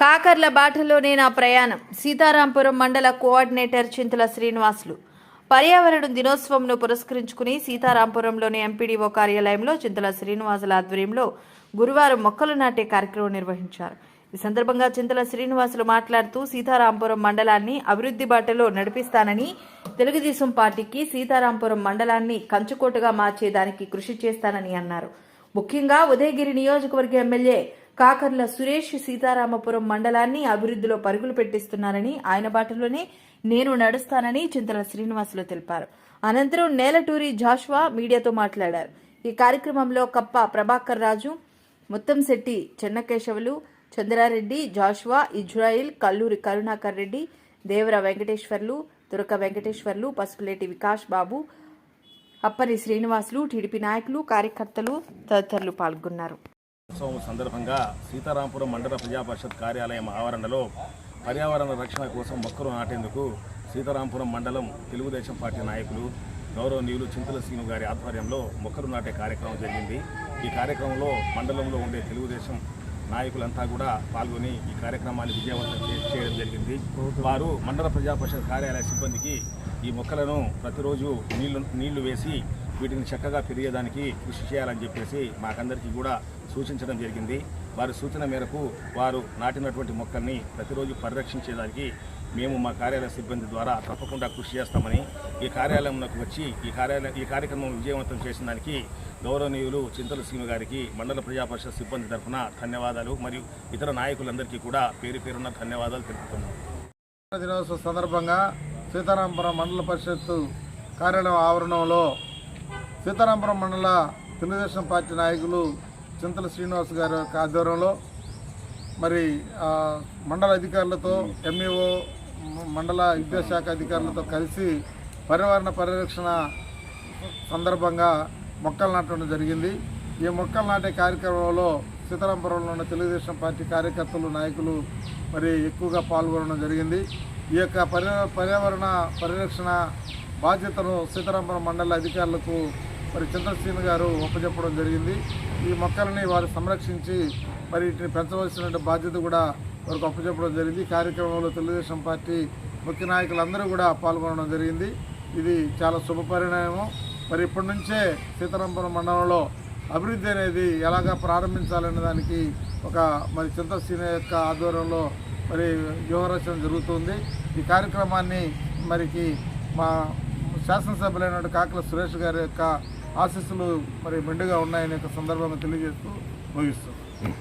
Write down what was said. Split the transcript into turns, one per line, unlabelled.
కాకర్ల బాటలోనే నా ప్రయాణం. సీతారాంపురం మండల కోఆర్డినేటర్ చింతల శ్రీనివాసులు. పర్యావరణ దినోత్సవంను పురస్కరించుకుని సీతారాంపురంలోని ఎంపీడీఓ కార్యాలయంలో చింతల శ్రీనివాసుల ఆధ్వర్యంలో గురువారం మొక్కలు నాటే కార్యక్రమం నిర్వహించారు. ఈ సందర్భంగా చింతల శ్రీనివాసులు మాట్లాడుతూ సీతారాంపురం మండలాన్ని అభివృద్ధి బాటలో నడిపిస్తానని, తెలుగుదేశం పార్టీకి సీతారాంపురం మండలాన్ని కంచుకోటగా మార్చేదానికి కృషి చేస్తానని అన్నారు. ముఖ్యంగా ఉదయగిరి నియోజకవర్గ ఎమ్మెల్యే కాకర్ల సురేష్ సీతారామపురం మండలాన్ని అభివృద్ధిలో పరుగులు పెట్టిస్తున్నారని, ఆయన బాటలోనే నేను నడుస్తానని చింతల శ్రీనివాసులు తెలిపారు. అనంతరం నేలటూరి జాషువా మీడియాతో మాట్లాడారు. ఈ కార్యక్రమంలో కప్ప ప్రభాకర్ రాజు, ముత్తంశెట్టి చెన్నకేశవులు, చంద్రారెడ్డి, జాషువా, ఇజ్రాయిల్, కల్లూరి కరుణాకర్ రెడ్డి, దేవర వెంకటేశ్వర్లు, తురక వెంకటేశ్వర్లు, పసుపులేటి వికాస్ బాబు, అప్పరి శ్రీనివాసులు, టీడీపీ నాయకులు, కార్యకర్తలు తదితరులు పాల్గొన్నారు.
సందర్భంగా సీతారాంపురం మండల ప్రజా పరిషత్ కార్యాలయం ఆవరణలో పర్యావరణ రక్షణ కోసం మొక్కలు నాటేందుకు సీతారాంపురం మండలం తెలుగుదేశం పార్టీ నాయకులు గౌరవనీయులు చింతల శ్రీను గారి ఆధ్వర్యంలో మొక్కలు నాటే కార్యక్రమం జరిగింది. ఈ కార్యక్రమంలో మండలంలో ఉండే తెలుగుదేశం నాయకులంతా కూడా పాల్గొని ఈ కార్యక్రమాన్ని విజయవంతం చేయడం జరిగింది. వారు మండల ప్రజా పరిషత్ కార్యాలయ సిబ్బందికి ఈ మొక్కలను ప్రతిరోజు నీళ్లు వేసి వీటిని చక్కగా పెరిగేదానికి కృషి చేయాలని చెప్పేసి మాకందరికీ కూడా సూచించడం జరిగింది. వారి సూచన మేరకు వారు నాటినటువంటి మొక్కల్ని ప్రతిరోజు పరిరక్షించేదానికి మేము మా కార్యాలయ సిబ్బంది ద్వారా తప్పకుండా కృషి చేస్తామని, ఈ కార్యాలయంలోకి వచ్చి ఈ కార్యక్రమం విజయవంతం చేసిన దానికి గౌరవనీయులు చింతల శ్రీను గారికి మండల ప్రజా పరిషత్ సిబ్బంది తరఫున ధన్యవాదాలు మరియు ఇతర నాయకులందరికీ కూడా పేరు పేరున్న ధన్యవాదాలు తెలుపుతున్నాం.
దినోత్సవ సందర్భంగా సీతారాంపురం మండల పరిషత్ కార్యాలయం ఆవరణంలో సీతారాంపురం మండల తెలుగుదేశం పార్టీ నాయకులు చింతల శ్రీనివాస్ గారి యొక్క ఆధ్వర్యంలో మరి మండల అధికారులతో, ఎంఈఓ, మండల విద్యాశాఖ అధికారులతో కలిసి పర్యావరణ పరిరక్షణ సందర్భంగా మొక్కలు నాటడం జరిగింది. ఈ మొక్కలు నాటే కార్యక్రమంలో సీతారాంపురంలో ఉన్న తెలుగుదేశం పార్టీ కార్యకర్తలు, నాయకులు మరి ఎక్కువగా పాల్గొనడం జరిగింది. ఈ యొక్క పర్యావరణ పరిరక్షణ బాధ్యతను సీతారాంపురం మండల అధికారులకు మరి చింతల శ్రీను గారు ఒప్పచెప్పడం జరిగింది. ఈ మొక్కలని వారు సంరక్షించి మరి వీటిని పెంచవలసిన బాధ్యత కూడా వారికి అప్పచెప్పడం జరిగింది. ఈ కార్యక్రమంలో తెలుగుదేశం పార్టీ ముఖ్య నాయకులందరూ కూడా పాల్గొనడం జరిగింది. ఇది చాలా శుభపరిణామం. మరి ఇప్పటి నుంచే సీతారాంపురం మండలంలో అభివృద్ధి అనేది ఎలాగా ప్రారంభించాలనే దానికి మరి చింతల శ్రీను యొక్క ఆధ్వర్యంలో మరి వ్యూహరచన జరుగుతుంది. ఈ కార్యక్రమాన్ని మా శాసనసభ్యులైన కాకర్ల సురేష్ గారి యొక్క ఆశీస్సులు మరి మెండుగా ఉన్నాయనే సందర్భంగా తెలియజేస్తూ ముగిస్తుంది.